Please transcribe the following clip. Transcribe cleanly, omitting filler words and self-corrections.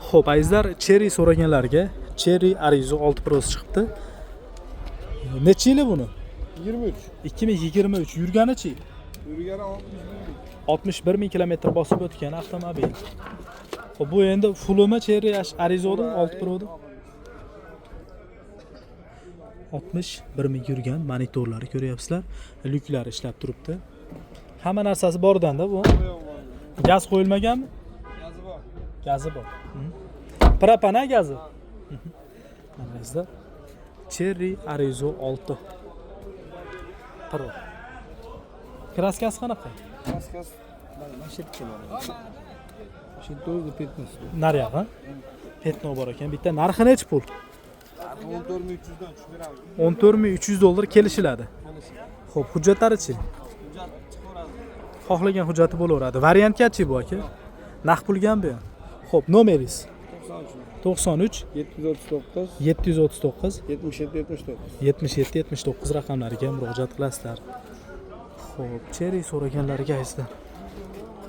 Xo'p, azizlar, Cherry so'raganlarga Cherry Arizo 6 Pro chiqibdi. Necha yili buni? 23. 2023. Yurganichi? Yurgani 61 ming kilometr bosib o'tgan avtomobil. Xo'p, bu endi fullmi Cherry Arizo'da 6 Pro'da? 61 ming yurgan, monitorlari ko'ryapsizlar. Lyuklari ishlab turibdi. Hamma narsasi bordan-da bu. Gaz qo'yilmaganmi? Gazi bor. Gazi bor. Propana gazi. Mana Cherry Arizo 6 Pro. Kraskasi qanaqa? Maskasi mana shu keladi. Shu 415. Naryoq, ha? Petno bor ekan. Bitta narxi necha pul? 14300 dan tushib beramiz. 14300 dollar kelishiladi. Xo'p, hujjatlari-chi? Hujjat chiqaveradi. Xohlagan hujjati bo'laveradi. Variantgachi bu aka? Naqd pulgan bu. Xo'p, nomeringiz? 93 739 739 77 79. 77 79 raqamlariga murojaat qilasizlar. Xo'p, Cherry so'raganlarga aytdim.